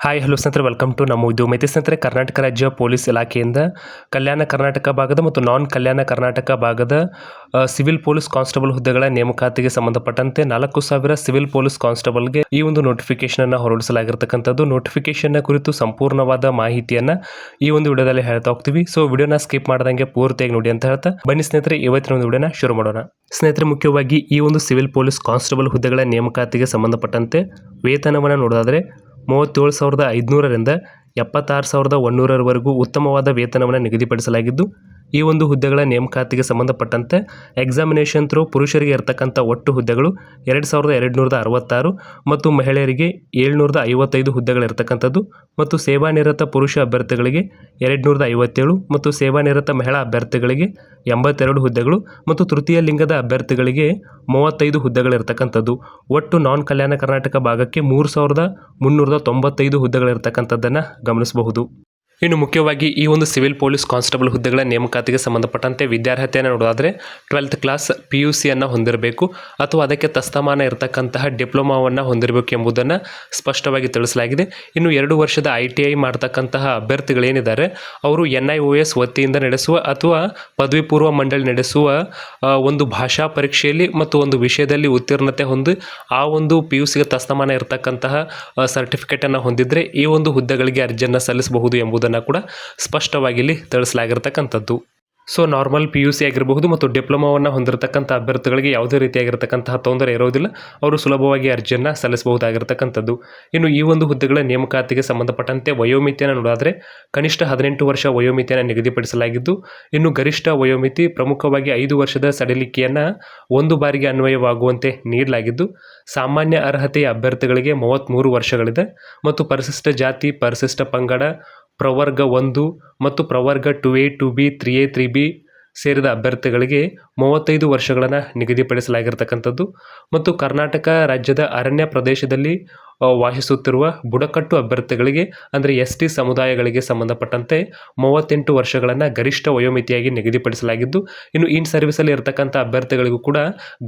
Hi hello ಸ್ನೇಹಿತರೆ, welcome to ನಮ್ಮ ಉದ್ಯೋಗ ಸ್ನೇಹಿತರೆ. ಕರ್ನಾಟಕ ರಾಜ್ಯ ಪೊಲೀಸ್ ಇಲಾಖೆಯಿಂದ ಕಲ್ಯಾಣ ಕರ್ನಾಟಕ ಭಾಗದ ಮತ್ತು ನಾನ್ ಕಲ್ಯಾಣ ಕರ್ನಾಟಕ ಭಾಗದ ಸಿವಿಲ್ ಪೊಲೀಸ್ ಕಾನ್ಸ್ಟೇಬಲ್ ಹುದ್ದೆಗಳ ನೇಮಕಾತಿಗೆ ಸಂಬಂಧಪಟ್ಟಂತೆ 4,000 ಸಿವಿಲ್ ಪೊಲೀಸ್ ಕಾನ್ಸ್ಟೇಬಲ್ಗೆ ಈ ಒಂದು ನೋಟಿಫಿಕೇಶನ್ ಅನ್ನು ಹೊರಡಿಸಲಾಗಿರ್ತಕ್ಕಂಥದ್ದು. ನೋಟಿಫಿಕೇಶನ್ ಕುರಿತು ಸಂಪೂರ್ಣವಾದ ಮಾಹಿತಿಯನ್ನ ಈ ಒಂದು ವಿಡಿಯೋದಲ್ಲಿ ಹೇಳ್ತಾ ಹೋಗ್ತೀವಿ. ಸೊ ವಿಡಿಯೋನ ಸ್ಕಿಪ್ ಮಾಡ್ದಂಗೆ ಪೂರ್ತಿಯಾಗಿ ನೋಡಿ ಅಂತ ಹೇಳ್ತಾ ಬನ್ನಿ ಸ್ನೇಹಿತರೆ, ಇವತ್ತಿನ ಒಂದು ವಿಡಿಯೋನ ಶುರು ಮಾಡೋಣ. ಸ್ನೇಹಿತರೆ, ಮುಖ್ಯವಾಗಿ ಈ ಒಂದು ಸಿವಿಲ್ ಪೊಲೀಸ್ ಕಾನ್ಸ್ಟೇಬಲ್ ಹುದ್ದೆಗಳ ನೇಮಕಾತಿಗೆ ಸಂಬಂಧಪಟ್ಟಂತೆ ವೇತನವನ್ನು ನೋಡೋದಾದ್ರೆ 37,500ರಿಂದ 76,100ರವರೆಗೂ ಉತ್ತಮವಾದ ವೇತನವನ್ನು ನಿಗದಿಪಡಿಸಲಾಗಿದ್ದು, ಈ ಒಂದು ಹುದ್ದೆಗಳ ನೇಮಕಾತಿಗೆ ಸಂಬಂಧಪಟ್ಟಂತೆ ಎಕ್ಸಾಮಿನೇಷನ್ ಥ್ರೂ ಪುರುಷರಿಗೆ ಇರತಕ್ಕಂಥ ಒಟ್ಟು ಹುದ್ದೆಗಳು 2,266 ಮತ್ತು ಮಹಿಳೆಯರಿಗೆ 755 ಹುದ್ದೆಗಳಿರ್ತಕ್ಕಂಥದ್ದು ಮತ್ತು ಸೇವಾನಿರತ ಪುರುಷ ಅಭ್ಯರ್ಥಿಗಳಿಗೆ 257 ಮತ್ತು ಸೇವಾನಿರತ ಮಹಿಳಾ ಅಭ್ಯರ್ಥಿಗಳಿಗೆ 82 ಹುದ್ದೆಗಳು ಮತ್ತು ತೃತೀಯ ಲಿಂಗದ ಅಭ್ಯರ್ಥಿಗಳಿಗೆ 35 ಹುದ್ದೆಗಳಿರ್ತಕ್ಕಂಥದ್ದು. ಒಟ್ಟು ನಾನ್ ಕಲ್ಯಾಣ ಕರ್ನಾಟಕ ಭಾಗಕ್ಕೆ 3,395 ಹುದ್ದೆಗಳಿರ್ತಕ್ಕಂಥದ್ದನ್ನು ಗಮನಿಸಬಹುದು. ಇನ್ನು ಮುಖ್ಯವಾಗಿ ಈ ಒಂದು ಸಿವಿಲ್ ಪೊಲೀಸ್ ಕಾನ್ಸ್ಟೇಬಲ್ ಹುದ್ದೆಗಳ ನೇಮಕಾತಿಗೆ ಸಂಬಂಧಪಟ್ಟಂತೆ ವಿದ್ಯಾರ್ಹತೆಯನ್ನು ನೋಡೋದಾದರೆ 12th ಕ್ಲಾಸ್ PUCಯನ್ನು ಹೊಂದಿರಬೇಕು ಅಥವಾ ಅದಕ್ಕೆ ತಸ್ತಮಾನ ಇರತಕ್ಕಂತಹ ಡಿಪ್ಲೊಮಾವನ್ನು ಹೊಂದಿರಬೇಕು ಎಂಬುದನ್ನು ಸ್ಪಷ್ಟವಾಗಿ ತಿಳಿಸಲಾಗಿದೆ. ಇನ್ನು 2 ವರ್ಷದ ITI ಮಾಡ್ತಕ್ಕಂತಹ ಅಭ್ಯರ್ಥಿಗಳೇನಿದ್ದಾರೆ ಅವರು NIOS ವತಿಯಿಂದ ನಡೆಸುವ ಅಥವಾ ಪದವಿ ಪೂರ್ವ ಮಂಡಳಿ ನಡೆಸುವ ಒಂದು ಭಾಷಾ ಪರೀಕ್ಷೆಯಲ್ಲಿ ಮತ್ತು ಒಂದು ವಿಷಯದಲ್ಲಿ ಉತ್ತೀರ್ಣತೆ ಹೊಂದಿ ಆ ಒಂದು PUCಗೆ ತಸ್ತಮಾನ ಇರತಕ್ಕಂತಹ ಸರ್ಟಿಫಿಕೇಟನ್ನು ಹೊಂದಿದ್ರೆ ಈ ಒಂದು ಹುದ್ದೆಗಳಿಗೆ ಅರ್ಜಿಯನ್ನು ಸಲ್ಲಿಸಬಹುದು ಎಂಬುದನ್ನು ಕೂಡ ಸ್ಪಷ್ಟವಾಗಿ ಇಲ್ಲಿ ತಿಳಿಸಲಾಗಿರ್ತಕ್ಕಂಥದ್ದು. ಸೊ ನಾರ್ಮಲ್ PUC ಆಗಿರಬಹುದು ಮತ್ತು ಡಿಪ್ಲೊಮಾವನ್ನು ಹೊಂದಿರತಕ್ಕಂಥ ಅಭ್ಯರ್ಥಿಗಳಿಗೆ ಯಾವುದೇ ರೀತಿಯಾಗಿರ್ತಕ್ಕಂತಹ ತೊಂದರೆ ಇರೋದಿಲ್ಲ, ಅವರು ಸುಲಭವಾಗಿ ಅರ್ಜಿಯನ್ನು ಸಲ್ಲಿಸಬಹುದಾಗಿರ್ತಕ್ಕಂಥದ್ದು. ಇನ್ನು ಈ ಒಂದು ಹುದ್ದೆಗಳ ನೇಮಕಾತಿಗೆ ಸಂಬಂಧಪಟ್ಟಂತೆ ವಯೋಮಿತಿಯನ್ನು ನೋಡಾದರೆ ಕನಿಷ್ಠ 18 ವರ್ಷ ವಯೋಮಿತಿಯನ್ನು ನಿಗದಿಪಡಿಸಲಾಗಿದ್ದು, ಇನ್ನು ಗರಿಷ್ಠ ವಯೋಮಿತಿ ಪ್ರಮುಖವಾಗಿ 5 ವರ್ಷದ ಸಡಿಲಿಕೆಯನ್ನು ಒಂದು ಬಾರಿಗೆ ಅನ್ವಯವಾಗುವಂತೆ ನೀಡಲಾಗಿದ್ದು, ಸಾಮಾನ್ಯ ಅರ್ಹತೆಯ ಅಭ್ಯರ್ಥಿಗಳಿಗೆ 33 ವರ್ಷಗಳಿದೆ ಮತ್ತು ಪರಿಶಿಷ್ಟ ಜಾತಿ, ಪರಿಶಿಷ್ಟ ಪಂಗಡ, ಪ್ರವರ್ಗ 1 ಮತ್ತು ಪ್ರವರ್ಗ 2A 2B 3A 3B ಸೇರಿದ ಅಭ್ಯರ್ಥಿಗಳಿಗೆ 35 ವರ್ಷಗಳನ್ನು ನಿಗದಿಪಡಿಸಲಾಗಿರ್ತಕ್ಕಂಥದ್ದು ಮತ್ತು ಕರ್ನಾಟಕ ರಾಜ್ಯದ ಅರಣ್ಯ ಪ್ರದೇಶದಲ್ಲಿ ವಾಸಿಸುತ್ತಿರುವ ಬುಡಕಟ್ಟು ಅಭ್ಯರ್ಥಿಗಳಿಗೆ ಅಂದರೆ ST ಸಮುದಾಯಗಳಿಗೆ ಸಂಬಂಧಪಟ್ಟಂತೆ 38 ವರ್ಷಗಳನ್ನು ಗರಿಷ್ಠ ವಯೋಮಿತಿಯಾಗಿ ನಿಗದಿಪಡಿಸಲಾಗಿದ್ದು, ಇನ್ನು ಇನ್ ಸರ್ವಿಸಲ್ಲಿ ಇರತಕ್ಕಂಥ ಅಭ್ಯರ್ಥಿಗಳಿಗೂ ಕೂಡ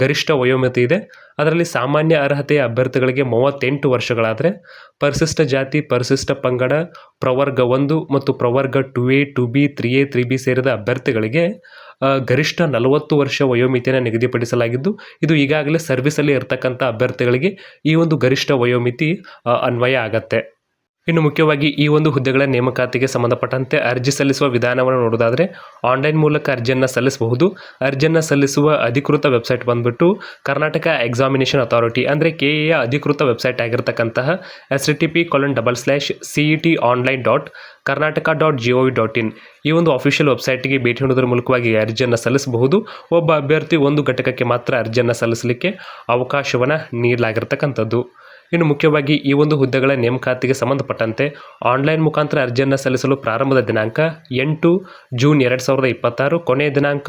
ಗರಿಷ್ಠ ವಯೋಮಿತಿ ಇದೆ. ಅದರಲ್ಲಿ ಸಾಮಾನ್ಯ ಅರ್ಹತೆಯ ಅಭ್ಯರ್ಥಿಗಳಿಗೆ 38 ವರ್ಷಗಳಾದರೆ ಪರಿಶಿಷ್ಟ ಜಾತಿ, ಪರಿಶಿಷ್ಟ ಪಂಗಡ, ಪ್ರವರ್ಗ 1 ಮತ್ತು ಪ್ರವರ್ಗ 2A 2B 3A 3B ಸೇರಿದ ಅಭ್ಯರ್ಥಿಗಳಿಗೆ ಗರಿಷ್ಠ 40 ವರ್ಷ ವಯೋಮಿತಿಯನ್ನು ನಿಗದಿಪಡಿಸಲಾಗಿದ್ದು, ಇದು ಈಗಾಗಲೇ ಸರ್ವಿಸಲ್ಲಿ ಇರತಕ್ಕಂಥ ಅಭ್ಯರ್ಥಿಗಳಿಗೆ ಈ ಒಂದು ಗರಿಷ್ಠ ವಯೋಮಿತಿ ಅನ್ವಯ ಆಗತ್ತೆ. ಇನ್ನು ಮುಖ್ಯವಾಗಿ ಈ ಒಂದು ಹುದ್ದೆಗಳ ನೇಮಕಾತಿಗೆ ಸಂಬಂಧಪಟ್ಟಂತೆ ಅರ್ಜಿ ಸಲ್ಲಿಸುವ ವಿಧಾನವನ್ನು ನೋಡೋದಾದರೆ ಆನ್ಲೈನ್ ಮೂಲಕ ಅರ್ಜಿಯನ್ನು ಸಲ್ಲಿಸಬಹುದು. ಅರ್ಜಿಯನ್ನು ಸಲ್ಲಿಸುವ ಅಧಿಕೃತ ವೆಬ್ಸೈಟ್ ಬಂದ್ಬಿಟ್ಟು ಕರ್ನಾಟಕ ಎಕ್ಸಾಮಿನೇಷನ್ ಅಥಾರಿಟಿ ಅಂದರೆ KEಯ ಅಧಿಕೃತ ವೆಬ್ಸೈಟ್ ಆಗಿರತಕ್ಕಂತಹ http://cet.online.karnataka.gov.in ಈ ಒಂದು ಅಫಿಷಿಯಲ್ ವೆಬ್ಸೈಟ್ಗೆ ಭೇಟಿ ನೀಡುವುದರ ಮೂಲಕವಾಗಿ ಅರ್ಜಿಯನ್ನು ಸಲ್ಲಿಸಬಹುದು. ಒಬ್ಬ ಅಭ್ಯರ್ಥಿ ಒಂದು ಘಟಕಕ್ಕೆ ಮಾತ್ರ ಅರ್ಜಿಯನ್ನು ಸಲ್ಲಿಸಲಿಕ್ಕೆ ಅವಕಾಶವನ್ನು ನೀಡಲಾಗಿರ್ತಕ್ಕಂಥದ್ದು. ಇನ್ನು ಮುಖ್ಯವಾಗಿ ಈ ಒಂದು ಹುದ್ದೆಗಳ ನೇಮಕಾತಿಗೆ ಸಂಬಂಧಪಟ್ಟಂತೆ ಆನ್ಲೈನ್ ಮುಖಾಂತರ ಅರ್ಜಿಯನ್ನು ಸಲ್ಲಿಸಲು ಪ್ರಾರಂಭದ ದಿನಾಂಕ 8 ಜೂನ್ 2026, ಕೊನೆಯ ದಿನಾಂಕ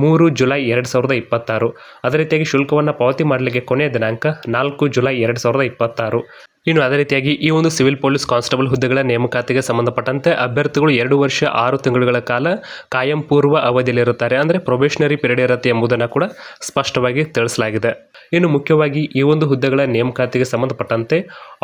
3 ಜುಲೈ 2026. ಅದೇ ರೀತಿಯಾಗಿ ಶುಲ್ಕವನ್ನು ಪಾವತಿ ಮಾಡಲಿಕ್ಕೆ ಕೊನೆಯ ದಿನಾಂಕ 4 ಜುಲೈ 2026. ಇನ್ನು ಅದೇ ರೀತಿಯಾಗಿ ಈ ಒಂದು ಸಿವಿಲ್ ಪೊಲೀಸ್ ಕಾನ್ಸ್ಟೇಬಲ್ ಹುದ್ದೆಗಳ ನೇಮಕಾತಿಗೆ ಸಂಬಂಧಪಟ್ಟಂತೆ ಅಭ್ಯರ್ಥಿಗಳು 2 ವರ್ಷ 6 ತಿಂಗಳುಗಳ ಕಾಲ ಕಾಯಂ ಪೂರ್ವ ಅವಧಿಯಲ್ಲಿರುತ್ತಾರೆ, ಅಂದರೆ ಪ್ರೊಬೇಷನರಿ ಪೀರಿಯಡ್ ಇರುತ್ತೆ ಎಂಬುದನ್ನು ಕೂಡ ಸ್ಪಷ್ಟವಾಗಿ ತಿಳಿಸಲಾಗಿದೆ. ಇನ್ನು ಮುಖ್ಯವಾಗಿ ಈ ಒಂದು ಹುದ್ದೆಗಳ ನೇಮಕಾತಿಗೆ ಸಂಬಂಧಪಟ್ಟಂತೆ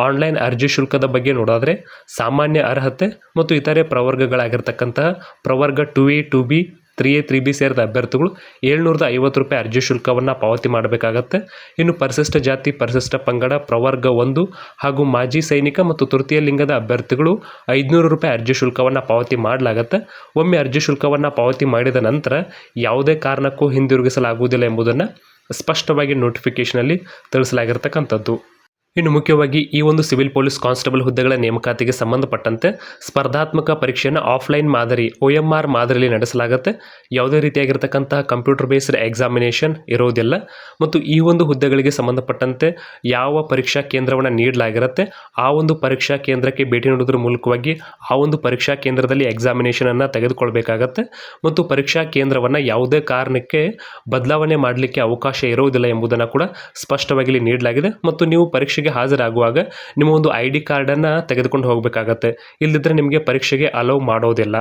ಆನ್ಲೈನ್ ಅರ್ಜಿ ಶುಲ್ಕದ ಬಗ್ಗೆ ನೋಡೋದಾದರೆ ಸಾಮಾನ್ಯ ಅರ್ಹತೆ ಮತ್ತು ಇತರೆ ಪ್ರವರ್ಗಗಳಾಗಿರ್ತಕ್ಕಂತಹ ಪ್ರವರ್ಗ 2A 2B 3A 3B ಸೇರಿದ ಅಭ್ಯರ್ಥಿಗಳು 750 ರೂಪಾಯಿ ಅರ್ಜಿ ಶುಲ್ಕವನ್ನು ಪಾವತಿ ಮಾಡಬೇಕಾಗತ್ತೆ. ಇನ್ನು ಪರಿಶಿಷ್ಟ ಜಾತಿ, ಪರಿಶಿಷ್ಟ ಪಂಗಡ, ಪ್ರವರ್ಗ 1 ಹಾಗೂ ಮಾಜಿ ಸೈನಿಕ ಮತ್ತು ತೃತೀಯ ಲಿಂಗದ ಅಭ್ಯರ್ಥಿಗಳು 500 ರೂಪಾಯಿ ಅರ್ಜಿ ಶುಲ್ಕವನ್ನು ಪಾವತಿ ಮಾಡಲಾಗುತ್ತೆ. ಒಮ್ಮೆ ಅರ್ಜಿ ಶುಲ್ಕವನ್ನು ಪಾವತಿ ಮಾಡಿದ ನಂತರ ಯಾವುದೇ ಕಾರಣಕ್ಕೂ ಹಿಂದಿರುಗಿಸಲಾಗುವುದಿಲ್ಲ ಎಂಬುದನ್ನು ಸ್ಪಷ್ಟವಾಗಿ ನೋಟಿಫಿಕೇಷನಲ್ಲಿ ತಿಳಿಸಲಾಗಿರ್ತಕ್ಕಂಥದ್ದು. ಇನ್ನು ಮುಖ್ಯವಾಗಿ ಈ ಒಂದು ಸಿವಿಲ್ ಪೊಲೀಸ್ ಕಾನ್ಸ್ಟೇಬಲ್ ಹುದ್ದೆಗಳ ನೇಮಕಾತಿಗೆ ಸಂಬಂಧಪಟ್ಟಂತೆ ಸ್ಪರ್ಧಾತ್ಮಕ ಪರೀಕ್ಷೆಯನ್ನು ಆಫ್ಲೈನ್ ಮಾದರಿ OMR ಮಾದರಿಯಲ್ಲಿ ನಡೆಸಲಾಗುತ್ತೆ. ಯಾವುದೇ ರೀತಿಯಾಗಿರ್ತಕ್ಕಂತಹ ಕಂಪ್ಯೂಟರ್ ಬೇಸ್ಡ್ ಎಕ್ಸಾಮಿನೇಷನ್ ಇರೋದಿಲ್ಲ ಮತ್ತು ಈ ಒಂದು ಹುದ್ದೆಗಳಿಗೆ ಸಂಬಂಧಪಟ್ಟಂತೆ ಯಾವ ಪರೀಕ್ಷಾ ಕೇಂದ್ರವನ್ನು ನೀಡಲಾಗಿರುತ್ತೆ ಆ ಒಂದು ಪರೀಕ್ಷಾ ಕೇಂದ್ರಕ್ಕೆ ಭೇಟಿ ನೀಡುವುದರ ಮೂಲಕವಾಗಿ ಆ ಒಂದು ಪರೀಕ್ಷಾ ಕೇಂದ್ರದಲ್ಲಿ ಎಕ್ಸಾಮಿನೇಷನನ್ನು ತೆಗೆದುಕೊಳ್ಬೇಕಾಗತ್ತೆ ಮತ್ತು ಪರೀಕ್ಷಾ ಕೇಂದ್ರವನ್ನು ಯಾವುದೇ ಕಾರಣಕ್ಕೆ ಬದಲಾವಣೆ ಮಾಡಲಿಕ್ಕೆ ಅವಕಾಶ ಇರುವುದಿಲ್ಲ ಎಂಬುದನ್ನು ಕೂಡ ಸ್ಪಷ್ಟವಾಗಿ ಇಲ್ಲಿ ನೀಡಲಾಗಿದೆ. ಮತ್ತು ನೀವು ಪರೀಕ್ಷೆಗೆ ಹಾಜರಾಗುವಾಗ ನಿಮ್ಮ ಒಂದು ID ಕಾರ್ಡನ್ನು ತೆಗೆದುಕೊಂಡು ಹೋಗಬೇಕಾಗತ್ತೆ, ಇಲ್ಲದಿದ್ದರೆ ನಿಮಗೆ ಪರೀಕ್ಷೆಗೆ ಅಲೌ ಮಾಡೋದಿಲ್ಲ.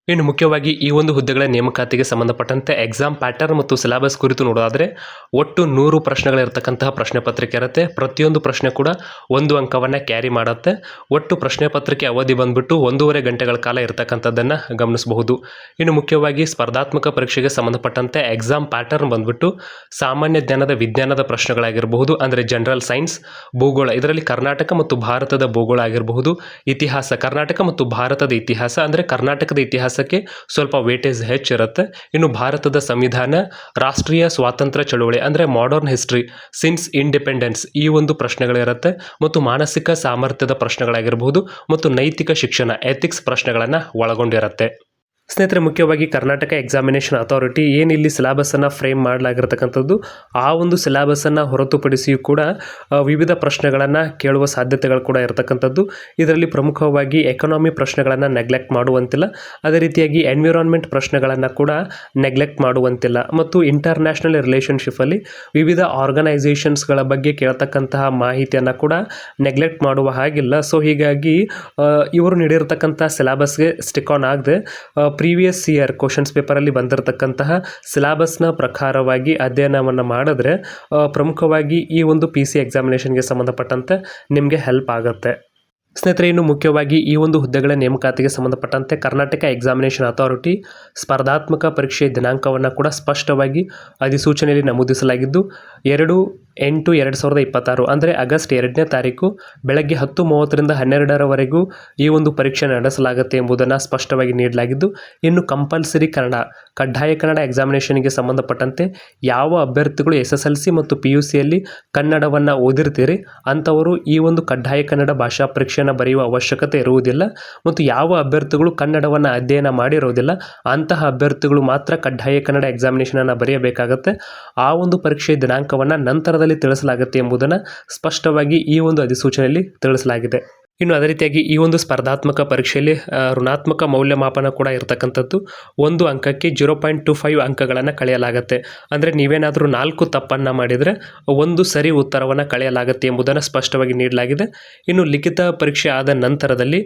ಇನ್ನು ಮುಖ್ಯವಾಗಿ ಈ ಒಂದು ಹುದ್ದೆಗಳ ನೇಮಕಾತಿಗೆ ಸಂಬಂಧಪಟ್ಟಂತೆ ಎಕ್ಸಾಮ್ ಪ್ಯಾಟರ್ನ್ ಮತ್ತು ಸಿಲೆಬಸ್ ಕುರಿತು ನೋಡೋದಾದರೆ ಒಟ್ಟು 100 ಪ್ರಶ್ನೆಗಳಿರ್ತಕ್ಕಂತಹ ಪ್ರಶ್ನೆ ಪತ್ರಿಕೆ ಇರುತ್ತೆ. ಪ್ರತಿಯೊಂದು ಪ್ರಶ್ನೆ ಕೂಡ 1 ಅಂಕವನ್ನು ಕ್ಯಾರಿ ಮಾಡುತ್ತೆ. ಒಟ್ಟು ಪ್ರಶ್ನೆ ಪತ್ರಿಕೆ ಅವಧಿ ಬಂದ್ಬಿಟ್ಟು 1.5 ಗಂಟೆಗಳ ಕಾಲ ಇರತಕ್ಕಂಥದ್ದನ್ನು ಗಮನಿಸಬಹುದು. ಇನ್ನು ಮುಖ್ಯವಾಗಿ ಸ್ಪರ್ಧಾತ್ಮಕ ಪರೀಕ್ಷೆಗೆ ಸಂಬಂಧಪಟ್ಟಂತೆ ಎಕ್ಸಾಮ್ ಪ್ಯಾಟರ್ನ್ ಬಂದ್ಬಿಟ್ಟು ಸಾಮಾನ್ಯ ಜ್ಞಾನದ ವಿಜ್ಞಾನದ ಪ್ರಶ್ನೆಗಳಾಗಿರಬಹುದು, ಅಂದರೆ ಜನರಲ್ ಸೈನ್ಸ್, ಭೂಗೋಳ, ಇದರಲ್ಲಿ ಕರ್ನಾಟಕ ಮತ್ತು ಭಾರತದ ಭೂಗೋಳ ಆಗಿರಬಹುದು, ಇತಿಹಾಸ, ಕರ್ನಾಟಕ ಮತ್ತು ಭಾರತದ ಇತಿಹಾಸ, ಅಂದರೆ ಕರ್ನಾಟಕದ ಇತಿಹಾಸಕ್ಕೆ ಸ್ವಲ್ಪ ವೇಟೇಜ್ ಹೆಚ್ಚಿರುತ್ತೆ. ಇನ್ನು ಭಾರತದ ಸಂವಿಧಾನ, ರಾಷ್ಟ್ರೀಯ ಸ್ವಾತಂತ್ರ್ಯ ಚಳುವಳಿ ಅಂದರೆ ಮಾಡರ್ನ್ ಹಿಸ್ಟ್ರಿ ಸಿನ್ಸ್ ಇಂಡಿಪೆಂಡೆನ್ಸ್, ಈ ಒಂದು ಪ್ರಶ್ನೆಗಳಿರುತ್ತೆ. ಮತ್ತು ಮಾನಸಿಕ ಸಾಮರ್ಥ್ಯದ ಪ್ರಶ್ನೆಗಳಾಗಿರಬಹುದು ಮತ್ತು ನೈತಿಕ ಶಿಕ್ಷಣ ಎಥಿಕ್ಸ್ ಪ್ರಶ್ನೆಗಳನ್ನು ಒಳಗೊಂಡಿರುತ್ತೆ. ಸ್ನೇಹಿತರೆ, ಮುಖ್ಯವಾಗಿ ಕರ್ನಾಟಕ ಎಕ್ಸಾಮಿನೇಷನ್ ಅಥಾರಿಟಿ ಏನಿಲ್ಲಿ ಸಿಲೆಬಸ್ಸನ್ನು ಫ್ರೇಮ್ ಮಾಡಲಾಗಿರ್ತಕ್ಕಂಥದ್ದು, ಆ ಒಂದು ಸಿಲೆಬಸ್ಸನ್ನು ಹೊರತುಪಡಿಸಿಯೂ ಕೂಡ ವಿವಿಧ ಪ್ರಶ್ನೆಗಳನ್ನು ಕೇಳುವ ಸಾಧ್ಯತೆಗಳು ಕೂಡ ಇರತಕ್ಕಂಥದ್ದು. ಇದರಲ್ಲಿ ಪ್ರಮುಖವಾಗಿ ಎಕನಾಮಿ ಪ್ರಶ್ನೆಗಳನ್ನು ನೆಗ್ಲೆಕ್ಟ್ ಮಾಡುವಂತಿಲ್ಲ. ಅದೇ ರೀತಿಯಾಗಿ ಎನ್ವಿರಾನ್ಮೆಂಟ್ ಪ್ರಶ್ನೆಗಳನ್ನು ಕೂಡ ನೆಗ್ಲೆಕ್ಟ್ ಮಾಡುವಂತಿಲ್ಲ. ಮತ್ತು ಇಂಟರ್ನ್ಯಾಷನಲ್ ರಿಲೇಷನ್ಶಿಪ್ಪಲ್ಲಿ ವಿವಿಧ ಆರ್ಗನೈಸೇಷನ್ಸ್ಗಳ ಬಗ್ಗೆ ಕೇಳ್ತಕ್ಕಂತಹ ಮಾಹಿತಿಯನ್ನು ಕೂಡ ನೆಗ್ಲೆಕ್ಟ್ ಮಾಡುವ ಹಾಗಿಲ್ಲ. ಸೊ ಹೀಗಾಗಿ ಇವರು ನೀಡಿರ್ತಕ್ಕಂಥ ಸಿಲೆಬಸ್ಗೆ ಸ್ಟಿಕ್ ಆನ್ ಆಗದೆ ಪ್ರೀವಿಯಸ್ ಇಯರ್ ಕ್ವಶನ್ಸ್ ಪೇಪರಲ್ಲಿ ಬಂದಿರತಕ್ಕಂತಹ ಸಿಲೆಬಸ್ನ ಪ್ರಕಾರವಾಗಿ ಅಧ್ಯಯನವನ್ನು ಮಾಡಿದ್ರೆ ಪ್ರಮುಖವಾಗಿ ಈ ಒಂದು PC ಎಕ್ಸಾಮಿನೇಷನ್ಗೆ ಸಂಬಂಧಪಟ್ಟಂತೆ ನಿಮಗೆ ಹೆಲ್ಪ್ ಆಗುತ್ತೆ. ಸ್ನೇಹಿತರೆ, ಇನ್ನು ಮುಖ್ಯವಾಗಿ ಈ ಒಂದು ಹುದ್ದೆಗಳ ನೇಮಕಾತಿಗೆ ಸಂಬಂಧಪಟ್ಟಂತೆ ಕರ್ನಾಟಕ ಎಕ್ಸಾಮಿನೇಷನ್ ಅಥಾರಿಟಿ ಸ್ಪರ್ಧಾತ್ಮಕ ಪರೀಕ್ಷೆಯ ದಿನಾಂಕವನ್ನು ಕೂಡ ಸ್ಪಷ್ಟವಾಗಿ ಅಧಿಸೂಚನೆಯಲ್ಲಿ ನಮೂದಿಸಲಾಗಿದ್ದು 2/8/2026 ಅಂದರೆ ಆಗಸ್ಟ್ 2ನೇ ತಾರೀಕು ಬೆಳಗ್ಗೆ 10:30ರಿಂದ 12ರವರೆಗೂ ಈ ಒಂದು ಪರೀಕ್ಷೆ ನಡೆಸಲಾಗುತ್ತೆ ಎಂಬುದನ್ನು ಸ್ಪಷ್ಟವಾಗಿ ನೀಡಲಾಗಿದ್ದು, ಇನ್ನು ಕಂಪಲ್ಸರಿ ಕನ್ನಡ, ಕಡ್ಡಾಯ ಕನ್ನಡ ಎಕ್ಸಾಮಿನೇಷನ್ಗೆ ಸಂಬಂಧಪಟ್ಟಂತೆ ಯಾವ ಅಭ್ಯರ್ಥಿಗಳು SSLC ಮತ್ತು PUCಯಲ್ಲಿ ಕನ್ನಡವನ್ನು ಓದಿರ್ತೀರಿ ಅಂಥವರು ಈ ಒಂದು ಕಡ್ಡಾಯ ಕನ್ನಡ ಭಾಷಾ ಪರೀಕ್ಷೆಯನ್ನು ಬರೆಯುವ ಅವಶ್ಯಕತೆ ಇರುವುದಿಲ್ಲ. ಮತ್ತು ಯಾವ ಅಭ್ಯರ್ಥಿಗಳು ಕನ್ನಡವನ್ನು ಅಧ್ಯಯನ ಮಾಡಿರೋದಿಲ್ಲ ಅಂತಹ ಅಭ್ಯರ್ಥಿಗಳು ಮಾತ್ರ ಕಡ್ಡಾಯ ಕನ್ನಡ ಎಕ್ಸಾಮಿನೇಷನನ್ನು ಬರೆಯಬೇಕಾಗುತ್ತೆ. ಆ ಒಂದು ಪರೀಕ್ಷೆಯ ದಿನಾಂಕವನ್ನು ನಂತರದಲ್ಲಿ ತಿಳಿಸಲಾಗುತ್ತೆ ಎಂಬುದನ್ನು ಸ್ಪಷ್ಟವಾಗಿ ಈ ಒಂದು ಅಧಿಸೂಚನೆಯಲ್ಲಿ ತಿಳಿಸಲಾಗಿದೆ. ಇನ್ನು ಅದೇ ರೀತಿಯಾಗಿ ಈ ಒಂದು ಸ್ಪರ್ಧಾತ್ಮಕ ಪರೀಕ್ಷೆಯಲ್ಲಿ ಋಣಾತ್ಮಕ ಮೌಲ್ಯಮಾಪನ ಕೂಡ ಇರತಕ್ಕಂಥದ್ದು. 1 ಅಂಕಕ್ಕೆ 0.25 ಅಂಕಗಳನ್ನು ಕಳೆಯಲಾಗುತ್ತೆ. ಅಂದರೆ ನೀವೇನಾದರೂ 4 ತಪ್ಪನ್ನು ಮಾಡಿದರೆ 1 ಸರಿ ಉತ್ತರವನ್ನು ಕಳೆಯಲಾಗುತ್ತೆ ಎಂಬುದನ್ನು ಸ್ಪಷ್ಟವಾಗಿ ನೀಡಲಾಗಿದೆ. ಇನ್ನು ಲಿಖಿತ ಪರೀಕ್ಷೆ ಆದ ನಂತರದಲ್ಲಿ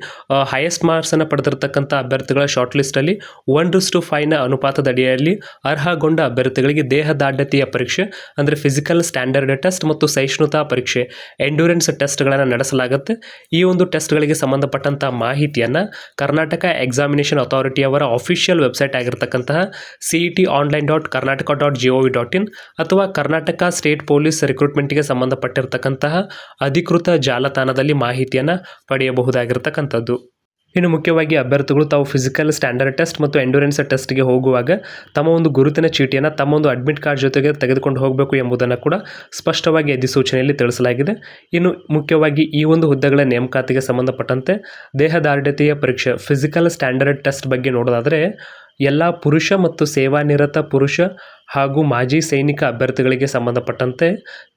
ಹೈಯೆಸ್ಟ್ ಮಾರ್ಕ್ಸನ್ನು ಪಡೆದಿರತಕ್ಕಂಥ ಅಭ್ಯರ್ಥಿಗಳ ಶಾರ್ಟ್ ಲಿಸ್ಟಲ್ಲಿ 1:5ನ ಅನುಪಾತದ ಅಡಿಯಲ್ಲಿ ಅರ್ಹಗೊಂಡ ಅಭ್ಯರ್ಥಿಗಳಿಗೆ ದೇಹದಾಢ್ಯತೆಯ ಪರೀಕ್ಷೆ ಅಂದರೆ ಫಿಸಿಕಲ್ ಸ್ಟ್ಯಾಂಡರ್ಡ್ ಟೆಸ್ಟ್ ಮತ್ತು ಸಹಿಷ್ಣುತಾ ಪರೀಕ್ಷೆ ಎಂಡ್ಯೂರೆನ್ಸ್ ಟೆಸ್ಟ್ಗಳನ್ನು ನಡೆಸಲಾಗುತ್ತೆ. ಈ ಒಂದು ಟೆಸ್ಟ್ಗಳಿಗೆ ಸಂಬಂಧಪಟ್ಟಂಥ ಮಾಹಿತಿಯನ್ನು ಕರ್ನಾಟಕ ಎಕ್ಸಾಮಿನೇಷನ್ ಅಥಾರಿಟಿಯವರ ಅಫಿಷಿಯಲ್ ವೆಬ್ಸೈಟ್ ಆಗಿರತಕ್ಕಂತಹ cet.online.karnataka.gov.in ಅಥವಾ ಕರ್ನಾಟಕ ಸ್ಟೇಟ್ ಪೊಲೀಸ್ ರಿಕ್ರೂಟ್ಮೆಂಟ್ಗೆ ಸಂಬಂಧಪಟ್ಟಿರತಕ್ಕಂತಹ ಅಧಿಕೃತ ಜಾಲತಾಣದಲ್ಲಿ ಮಾಹಿತಿಯನ್ನು ಪಡೆಯಬಹುದಾಗಿರ್ತಕ್ಕಂಥದ್ದು. ಇನ್ನು ಮುಖ್ಯವಾಗಿ ಅಭ್ಯರ್ಥಿಗಳು ತಾವು ಫಿಸಿಕಲ್ ಸ್ಟ್ಯಾಂಡರ್ಡ್ ಟೆಸ್ಟ್ ಮತ್ತು ಎಂಡ್ಯೂರೆನ್ಸ್ ಟೆಸ್ಟ್ಗೆ ಹೋಗುವಾಗ ತಮ್ಮ ಒಂದು ಗುರುತಿನ ಚೀಟಿಯನ್ನು ತಮ್ಮ ಒಂದು ಅಡ್ಮಿಟ್ ಕಾರ್ಡ್ ಜೊತೆಗೆ ತೆಗೆದುಕೊಂಡು ಹೋಗಬೇಕು ಎಂಬುದನ್ನು ಕೂಡ ಸ್ಪಷ್ಟವಾಗಿ ಅಧಿಸೂಚನೆಯಲ್ಲಿ ತಿಳಿಸಲಾಗಿದೆ. ಇನ್ನು ಮುಖ್ಯವಾಗಿ ಈ ಒಂದು ಹುದ್ದೆಗಳ ನೇಮಕಾತಿಗೆ ಸಂಬಂಧಪಟ್ಟಂತೆ ದೇಹದಾಢ್ಯತೆಯ ಪರೀಕ್ಷೆ ಫಿಸಿಕಲ್ ಸ್ಟ್ಯಾಂಡರ್ಡ್ ಟೆಸ್ಟ್ ಬಗ್ಗೆ ನೋಡೋದಾದರೆ ಎಲ್ಲ ಪುರುಷ ಮತ್ತು ಸೇವಾನಿರತ ಪುರುಷ ಹಾಗೂ ಮಾಜಿ ಸೈನಿಕ ಅಭ್ಯರ್ಥಿಗಳಿಗೆ ಸಂಬಂಧಪಟ್ಟಂತೆ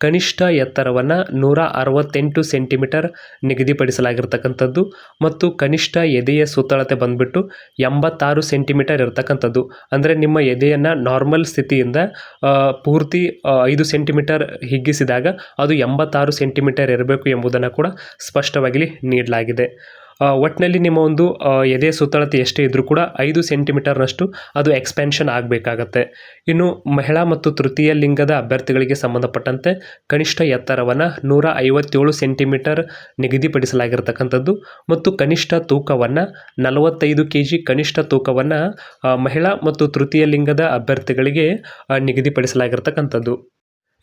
ಕನಿಷ್ಠ ಎತ್ತರವನ್ನು 168 ಸೆಂಟಿಮೀಟರ್ ನಿಗದಿಪಡಿಸಲಾಗಿರ್ತಕ್ಕಂಥದ್ದು ಮತ್ತು ಕನಿಷ್ಠ ಎದೆಯ ಸುತ್ತಳತೆ ಬಂದುಬಿಟ್ಟು 86 ಸೆಂಟಿಮೀಟರ್ ಇರತಕ್ಕಂಥದ್ದು. ಅಂದರೆ ನಿಮ್ಮ ಎದೆಯನ್ನು ನಾರ್ಮಲ್ ಸ್ಥಿತಿಯಿಂದ ಪೂರ್ತಿ 5 ಸೆಂಟಿಮೀಟರ್ ಹಿಗ್ಗಿಸಿದಾಗ ಅದು 86 ಸೆಂಟಿಮೀಟರ್ ಇರಬೇಕು ಎಂಬುದನ್ನು ಕೂಡ ಸ್ಪಷ್ಟವಾಗಿ ನೀಡಲಾಗಿದೆ. ಒಟ್ಟಿನಲ್ಲಿ ನಿಮ್ಮ ಒಂದು ಎದೆಯ ಸುತ್ತಳತೆ ಎಷ್ಟೇ ಇದ್ದರೂ ಕೂಡ 5 ಸೆಂಟಿಮೀಟರ್ನಷ್ಟು ಅದು ಎಕ್ಸ್ಪೆನ್ಷನ್ ಆಗಬೇಕಾಗತ್ತೆ. ಇನ್ನು ಮಹಿಳಾ ಮತ್ತು ತೃತೀಯ ಲಿಂಗದ ಅಭ್ಯರ್ಥಿಗಳಿಗೆ ಸಂಬಂಧಪಟ್ಟಂತೆ ಕನಿಷ್ಠ ಎತ್ತರವನ್ನು 157 ಸೆಂಟಿಮೀಟರ್ ನಿಗದಿಪಡಿಸಲಾಗಿರ್ತಕ್ಕಂಥದ್ದು ಮತ್ತು ಕನಿಷ್ಠ ತೂಕವನ್ನು 45 kg ಕನಿಷ್ಠ ತೂಕವನ್ನು ಮಹಿಳಾ ಮತ್ತು ತೃತೀಯ ಲಿಂಗದ ಅಭ್ಯರ್ಥಿಗಳಿಗೆ ನಿಗದಿಪಡಿಸಲಾಗಿರ್ತಕ್ಕಂಥದ್ದು.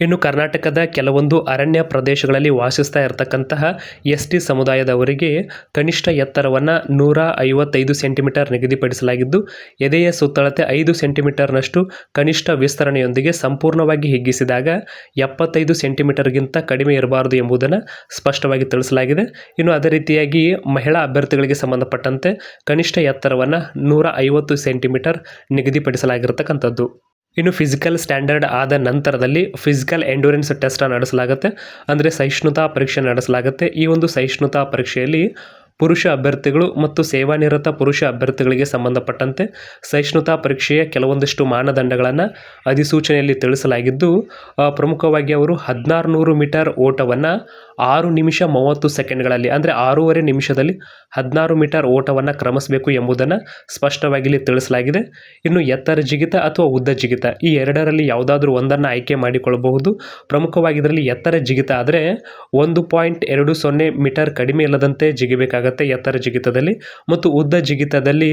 ಇನ್ನು ಕರ್ನಾಟಕದ ಕೆಲವೊಂದು ಅರಣ್ಯ ಪ್ರದೇಶಗಳಲ್ಲಿ ವಾಸಿಸ್ತಾ ಇರತಕ್ಕಂತಹ ST ಸಮುದಾಯದವರಿಗೆ ಕನಿಷ್ಠ ಎತ್ತರವನ್ನು 155 ಸೆಂಟಿಮೀಟರ್ ನಿಗದಿಪಡಿಸಲಾಗಿದ್ದು ಎದೆಯ ಸುತ್ತಳತೆ 5 ಸೆಂಟಿಮೀಟರ್ನಷ್ಟು ಕನಿಷ್ಠ ವಿಸ್ತರಣೆಯೊಂದಿಗೆ ಸಂಪೂರ್ಣವಾಗಿ ಹಿಗ್ಗಿಸಿದಾಗ 75 ಸೆಂಟಿಮೀಟರ್ಗಿಂತ ಕಡಿಮೆ ಇರಬಾರದು ಎಂಬುದನ್ನು ಸ್ಪಷ್ಟವಾಗಿ ತಿಳಿಸಲಾಗಿದೆ. ಇನ್ನು ಅದೇ ರೀತಿಯಾಗಿ ಮಹಿಳಾ ಅಭ್ಯರ್ಥಿಗಳಿಗೆ ಸಂಬಂಧಪಟ್ಟಂತೆ ಕನಿಷ್ಠ ಎತ್ತರವನ್ನು 150 ಸೆಂಟಿಮೀಟರ್ ನಿಗದಿಪಡಿಸಲಾಗಿರ್ತಕ್ಕಂಥದ್ದು. ಇನ್ನು ಫಿಸಿಕಲ್ ಸ್ಟ್ಯಾಂಡರ್ಡ್ ಆದ ನಂತರದಲ್ಲಿ ಫಿಸಿಕಲ್ ಎಂಡ್ಯೂರೆನ್ಸ್ ಟೆಸ್ಟ್ ನಡೆಸಲಾಗುತ್ತೆ, ಅಂದರೆ ಸಹಿಷ್ಣುತಾ ಪರೀಕ್ಷೆ ನಡೆಸಲಾಗುತ್ತೆ. ಈ ಒಂದು ಸಹಿಷ್ಣುತಾ ಪರೀಕ್ಷೆಯಲ್ಲಿ ಪುರುಷ ಅಭ್ಯರ್ಥಿಗಳು ಮತ್ತು ಸೇವಾನಿರತ ಪುರುಷ ಅಭ್ಯರ್ಥಿಗಳಿಗೆ ಸಂಬಂಧಪಟ್ಟಂತೆ ಸಹಿಷ್ಣುತಾ ಪರೀಕ್ಷೆಯ ಕೆಲವೊಂದಿಷ್ಟು ಮಾನದಂಡಗಳನ್ನು ಅಧಿಸೂಚನೆಯಲ್ಲಿ ತಿಳಿಸಲಾಗಿದ್ದು ಪ್ರಮುಖವಾಗಿ ಅವರು 1600 ಮೀಟರ್ ಓಟವನ್ನು 6 ನಿಮಿಷ 30 ಸೆಕೆಂಡ್ಗಳಲ್ಲಿ ಅಂದರೆ 6.5 ನಿಮಿಷದಲ್ಲಿ 16 ಮೀಟರ್ ಓಟವನ್ನು ಕ್ರಮಿಸಬೇಕು ಎಂಬುದನ್ನು ಸ್ಪಷ್ಟವಾಗಿ ಇಲ್ಲಿ ತಿಳಿಸಲಾಗಿದೆ. ಇನ್ನು ಎತ್ತರ ಜಿಗಿತ ಅಥವಾ ಉದ್ದ ಜಿಗಿತ ಈ ಎರಡರಲ್ಲಿ ಯಾವುದಾದ್ರೂ ಒಂದನ್ನು ಆಯ್ಕೆ ಮಾಡಿಕೊಳ್ಳಬಹುದು. ಪ್ರಮುಖವಾಗಿ ಇದರಲ್ಲಿ ಎತ್ತರ ಜಿಗಿತ ಆದರೆ 1.20 ಮೀಟರ್ ಕಡಿಮೆ ಇಲ್ಲದಂತೆ ಜಿಗಿಬೇಕಾಗತ್ತೆ ಎತ್ತರ ಜಿಗಿತದಲ್ಲಿ, ಮತ್ತು ಉದ್ದ ಜಿಗಿತದಲ್ಲಿ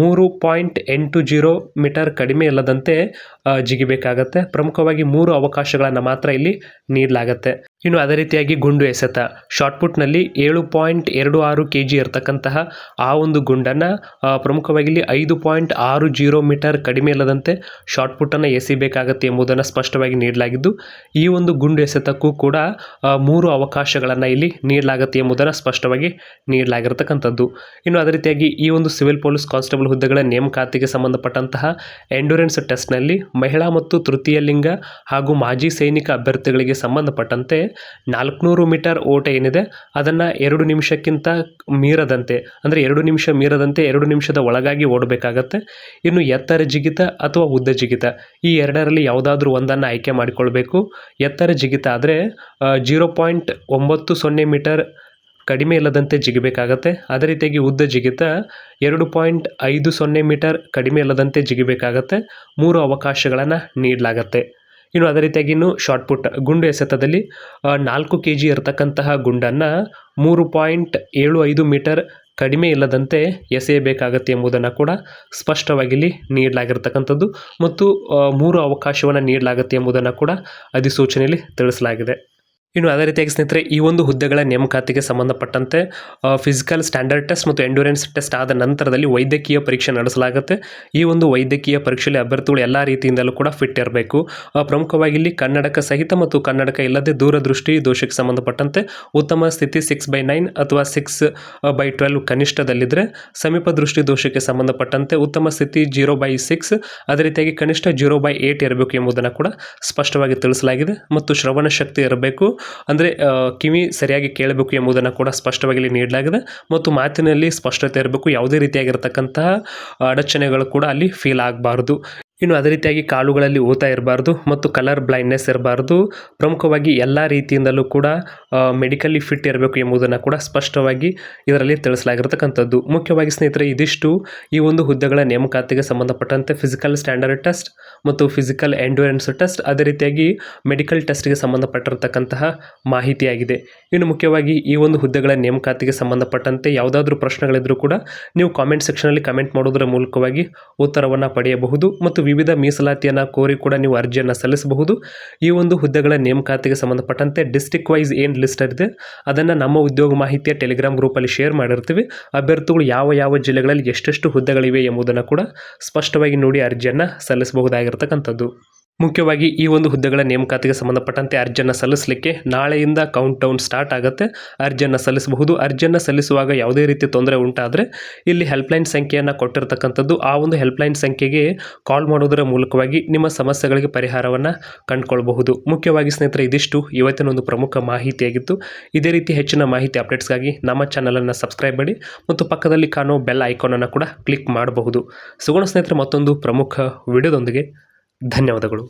3.80 ಮೀಟರ್ ಕಡಿಮೆ ಇಲ್ಲದಂತೆ ಜಿಗಿಬೇಕಾಗತ್ತೆ. ಪ್ರಮುಖವಾಗಿ 3 ಅವಕಾಶಗಳನ್ನು ಮಾತ್ರ ಇಲ್ಲಿ ನೀಡಲಾಗತ್ತೆ. ಇನ್ನು ಅದೇ ರೀತಿಯಾಗಿ ಗುಂಡು ಎಸೆತ ಶಾರ್ಟ್ಪುಟ್ನಲ್ಲಿ 7.26 kg ಇರತಕ್ಕಂತಹ ಆ ಒಂದು ಗುಂಡನ್ನು ಪ್ರಮುಖವಾಗಿ ಇಲ್ಲಿ 5.60 ಮೀಟರ್ ಕಡಿಮೆ ಇಲ್ಲದಂತೆ ಶಾರ್ಟ್ಪುಟ್ಟನ್ನು ಎಸಿಬೇಕಾಗತ್ತೆ ಎಂಬುದನ್ನು ಸ್ಪಷ್ಟವಾಗಿ ನೀಡಲಾಗಿದ್ದು, ಈ ಒಂದು ಗುಂಡು ಎಸೆತಕ್ಕೂ ಕೂಡ 3 ಅವಕಾಶಗಳನ್ನು ಇಲ್ಲಿ ನೀಡಲಾಗುತ್ತೆ ಎಂಬುದನ್ನು ಸ್ಪಷ್ಟವಾಗಿ ನೀಡಲಾಗಿರ್ತಕ್ಕಂಥದ್ದು. ಇನ್ನು ಅದೇ ರೀತಿಯಾಗಿ ಈ ಒಂದು ಸಿವಿಲ್ ಪೊಲೀಸ್ ಕಾನ್ಸ್ಟೇಬಲ್ ಹುದ್ದೆಗಳ ನೇಮಕಾತಿಗೆ ಸಂಬಂಧಪಟ್ಟಂತಹ ಎಂಡ್ಯೂರೆನ್ಸ್ ಟೆಸ್ಟ್ನಲ್ಲಿ ಮಹಿಳಾ ಮತ್ತು ತೃತೀಯ ಲಿಂಗ ಹಾಗೂ ಮಾಜಿ ಸೈನಿಕ ಅಭ್ಯರ್ಥಿಗಳಿಗೆ ಸಂಬಂಧಪಟ್ಟಂತೆ 400 ಮೀಟರ್ ಓಟ ಏನಿದೆ ಅದನ್ನು 2 ನಿಮಿಷಕ್ಕಿಂತ ಮೀರದಂತೆ ಅಂದರೆ 2 ನಿಮಿಷ ಮೀರದಂತೆ 2 ನಿಮಿಷದ ಒಳಗಾಗಿ ಓಡಬೇಕಾಗತ್ತೆ. ಇನ್ನು ಎತ್ತರ ಜಿಗಿತ ಅಥವಾ ಉದ್ದ ಜಿಗಿತ ಈ ಎರಡರಲ್ಲಿ ಯಾವುದಾದ್ರೂ ಒಂದನ್ನು ಆಯ್ಕೆ ಮಾಡಿಕೊಳ್ಬೇಕು. ಎತ್ತರ ಜಿಗಿತ ಆದರೆ 0.90 ಮೀಟರ್ ಕಡಿಮೆ ಇಲ್ಲದಂತೆ ಜಿಗಿಬೇಕಾಗತ್ತೆ. ಅದೇ ರೀತಿಯಾಗಿ ಉದ್ದ ಜಿಗಿತ 2.50 ಮೀಟರ್ ಕಡಿಮೆ ಇಲ್ಲದಂತೆ ಜಿಗಿಬೇಕಾಗತ್ತೆ. 3 ಅವಕಾಶಗಳನ್ನು ನೀಡಲಾಗತ್ತೆ. ಇನ್ನು ಅದೇ ರೀತಿಯಾಗಿ ಇನ್ನು ಶಾರ್ಟ್ಪುಟ್ ಗುಂಡು ಎಸೆತದಲ್ಲಿ 4 kg ಇರತಕ್ಕಂತಹ ಗುಂಡನ್ನು 3.75 ಮೀಟರ್ ಕಡಿಮೆ ಇಲ್ಲದಂತೆ ಎಸೆಯಬೇಕಾಗತ್ತೆ ಎಂಬುದನ್ನು ಕೂಡ ಸ್ಪಷ್ಟವಾಗಿ ಇಲ್ಲಿ ನೀಡಲಾಗಿರ್ತಕ್ಕಂಥದ್ದು, ಮತ್ತು 3 ಅವಕಾಶವನ್ನು ನೀಡಲಾಗುತ್ತೆ ಎಂಬುದನ್ನು ಕೂಡ ಅಧಿಸೂಚನೆಯಲ್ಲಿ ತಿಳಿಸಲಾಗಿದೆ. ಇನ್ನು ಅದೇ ರೀತಿಯಾಗಿ ಸ್ನೇಹಿತರೆ ಈ ಒಂದು ಹುದ್ದೆಗಳ ನೇಮಕಾತಿಗೆ ಸಂಬಂಧಪಟ್ಟಂತೆ ಫಿಸಿಕಲ್ ಸ್ಟ್ಯಾಂಡರ್ಡ್ ಟೆಸ್ಟ್ ಮತ್ತು ಎಂಡ್ಯೂರೆನ್ಸ್ ಟೆಸ್ಟ್ ಆದ ನಂತರದಲ್ಲಿ ವೈದ್ಯಕೀಯ ಪರೀಕ್ಷೆ ನಡೆಸಲಾಗುತ್ತೆ. ಈ ಒಂದು ವೈದ್ಯಕೀಯ ಪರೀಕ್ಷೆಯಲ್ಲಿ ಅಭ್ಯರ್ಥಿಗಳು ಎಲ್ಲ ರೀತಿಯಿಂದಲೂ ಕೂಡ ಫಿಟ್ ಇರಬೇಕು. ಪ್ರಮುಖವಾಗಿ ಇಲ್ಲಿ ಕನ್ನಡಕ ಸಹಿತ ಮತ್ತು ಕನ್ನಡಕ ಇಲ್ಲದೆ ದೂರದೃಷ್ಟಿ ದೋಷಕ್ಕೆ ಸಂಬಂಧಪಟ್ಟಂತೆ ಉತ್ತಮ ಸ್ಥಿತಿ 6/9 ಅಥವಾ 6/12 ಕನಿಷ್ಠದಲ್ಲಿದ್ದರೆ, ಸಮೀಪ ದೃಷ್ಟಿ ದೋಷಕ್ಕೆ ಸಂಬಂಧಪಟ್ಟಂತೆ ಉತ್ತಮ ಸ್ಥಿತಿ 0/6, ಅದೇ ರೀತಿಯಾಗಿ ಕನಿಷ್ಠ 0/8 ಇರಬೇಕು ಎಂಬುದನ್ನು ಕೂಡ ಸ್ಪಷ್ಟವಾಗಿ ತಿಳಿಸಲಾಗಿದೆ. ಮತ್ತು ಶ್ರವಣ ಶಕ್ತಿ ಇರಬೇಕು, ಅಂದರೆ ಕಿವಿ ಸರಿಯಾಗಿ ಕೇಳಬೇಕು ಎಂಬುದನ್ನು ಕೂಡ ಸ್ಪಷ್ಟವಾಗಿ ಇಲ್ಲಿ ನೀಡಲಾಗಿದೆ. ಮತ್ತು ಮಾತಿನಲ್ಲಿ ಸ್ಪಷ್ಟತೆ ಇರಬೇಕು, ಯಾವುದೇ ರೀತಿಯಾಗಿರ್ತಕ್ಕಂತಹ ಅಡಚಣೆಗಳು ಕೂಡ ಅಲ್ಲಿ ಫೀಲ್ ಆಗಬಾರ್ದು. ಇನ್ನು ಅದೇ ರೀತಿಯಾಗಿ ಕಾಲುಗಳಲ್ಲಿ ಊತ ಇರಬಾರ್ದು ಮತ್ತು ಕಲರ್ ಬ್ಲೈಂಡ್ನೆಸ್ ಇರಬಾರ್ದು. ಪ್ರಮುಖವಾಗಿ ಎಲ್ಲ ರೀತಿಯಿಂದಲೂ ಕೂಡ ಮೆಡಿಕಲಿ ಫಿಟ್ ಇರಬೇಕು ಎಂಬುದನ್ನು ಕೂಡ ಸ್ಪಷ್ಟವಾಗಿ ಇದರಲ್ಲಿ ತಿಳಿಸಲಾಗಿರ್ತಕ್ಕಂಥದ್ದು. ಮುಖ್ಯವಾಗಿ ಸ್ನೇಹಿತರೆ ಇದಿಷ್ಟು ಈ ಒಂದು ಹುದ್ದೆಗಳ ನೇಮಕಾತಿಗೆ ಸಂಬಂಧಪಟ್ಟಂತೆ ಫಿಸಿಕಲ್ ಸ್ಟ್ಯಾಂಡರ್ಡ್ ಟೆಸ್ಟ್ ಮತ್ತು ಫಿಸಿಕಲ್ ಎಂಡ್ಯೂರೆನ್ಸ್ ಟೆಸ್ಟ್ ಅದೇ ರೀತಿಯಾಗಿ ಮೆಡಿಕಲ್ ಟೆಸ್ಟ್ಗೆ ಸಂಬಂಧಪಟ್ಟಿರತಕ್ಕಂತಹ ಮಾಹಿತಿಯಾಗಿದೆ. ಇನ್ನು ಮುಖ್ಯವಾಗಿ ಈ ಒಂದು ಹುದ್ದೆಗಳ ನೇಮಕಾತಿಗೆ ಸಂಬಂಧಪಟ್ಟಂತೆ ಯಾವುದಾದ್ರೂ ಪ್ರಶ್ನೆಗಳಿದ್ರೂ ಕೂಡ ನೀವು ಕಾಮೆಂಟ್ ಸೆಕ್ಷನಲ್ಲಿ ಕಮೆಂಟ್ ಮಾಡೋದರ ಮೂಲಕವಾಗಿ ಉತ್ತರವನ್ನು ಪಡೆಯಬಹುದು. ಮತ್ತು ವಿವಿಧ ಮೀಸಲಾತಿಯನ್ನು ಕೋರಿ ಕೂಡ ನೀವು ಅರ್ಜಿಯನ್ನು ಸಲ್ಲಿಸಬಹುದು. ಈ ಒಂದು ಹುದ್ದೆಗಳ ನೇಮಕಾತಿಗೆ ಸಂಬಂಧಪಟ್ಟಂತೆ ಡಿಸ್ಟ್ರಿಕ್ಟ್ ವೈಸ್ ಏನು ಲಿಸ್ಟ್ ಇದೆ ಅದನ್ನು ನಮ್ಮ ಉದ್ಯೋಗ ಮಾಹಿತಿಯ ಟೆಲಿಗ್ರಾಮ್ ಗ್ರೂಪಲ್ಲಿ ಶೇರ್ ಮಾಡಿರ್ತೀವಿ. ಅಭ್ಯರ್ಥಿಗಳು ಯಾವ ಜಿಲ್ಲೆಗಳಲ್ಲಿ ಎಷ್ಟೆಷ್ಟು ಹುದ್ದೆಗಳಿವೆ ಎಂಬುದನ್ನು ಕೂಡ ಸ್ಪಷ್ಟವಾಗಿ ನೋಡಿ ಅರ್ಜಿಯನ್ನು ಸಲ್ಲಿಸಬಹುದಾಗಿರ್ತಕ್ಕಂಥದ್ದು. ಮುಖ್ಯವಾಗಿ ಈ ಒಂದು ಹುದ್ದೆಗಳ ನೇಮಕಾತಿಗೆ ಸಂಬಂಧಪಟ್ಟಂತೆ ಅರ್ಜಿಯನ್ನು ಸಲ್ಲಿಸಲಿಕ್ಕೆ ನಾಳೆಯಿಂದ ಕೌಂಟ್ ಡೌನ್ ಸ್ಟಾರ್ಟ್ ಆಗುತ್ತೆ. ಅರ್ಜಿಯನ್ನು ಸಲ್ಲಿಸಬಹುದು. ಅರ್ಜಿಯನ್ನು ಸಲ್ಲಿಸುವಾಗ ಯಾವುದೇ ರೀತಿ ತೊಂದರೆ ಉಂಟಾದರೆ ಇಲ್ಲಿ ಹೆಲ್ಪ್ಲೈನ್ ಸಂಖ್ಯೆಯನ್ನು ಕೊಟ್ಟಿರ್ತಕ್ಕಂಥದ್ದು, ಆ ಒಂದು ಹೆಲ್ಪ್ಲೈನ್ ಸಂಖ್ಯೆಗೆ ಕಾಲ್ ಮಾಡೋದರ ಮೂಲಕವಾಗಿ ನಿಮ್ಮ ಸಮಸ್ಯೆಗಳಿಗೆ ಪರಿಹಾರವನ್ನು ಕಂಡುಕೊಳ್ಬಹುದು. ಮುಖ್ಯವಾಗಿ ಸ್ನೇಹಿತರೆ ಇದಿಷ್ಟು ಇವತ್ತಿನ ಒಂದು ಪ್ರಮುಖ ಮಾಹಿತಿಯಾಗಿತ್ತು. ಇದೇ ರೀತಿ ಹೆಚ್ಚಿನ ಮಾಹಿತಿ ಅಪ್ಡೇಟ್ಸ್ಗಾಗಿ ನಮ್ಮ ಚಾನಲನ್ನು ಸಬ್ಸ್ಕ್ರೈಬ್ ಮಾಡಿ ಮತ್ತು ಪಕ್ಕದಲ್ಲಿ ಕಾಣೋ ಬೆಲ್ ಐಕಾನನ್ನು ಕೂಡ ಕ್ಲಿಕ್ ಮಾಡಬಹುದು. ಸಿಗೋಣ ಸ್ನೇಹಿತರೆ ಮತ್ತೊಂದು ಪ್ರಮುಖ ವಿಡಿಯೋದೊಂದಿಗೆ. ಧನ್ಯವಾದಗಳು.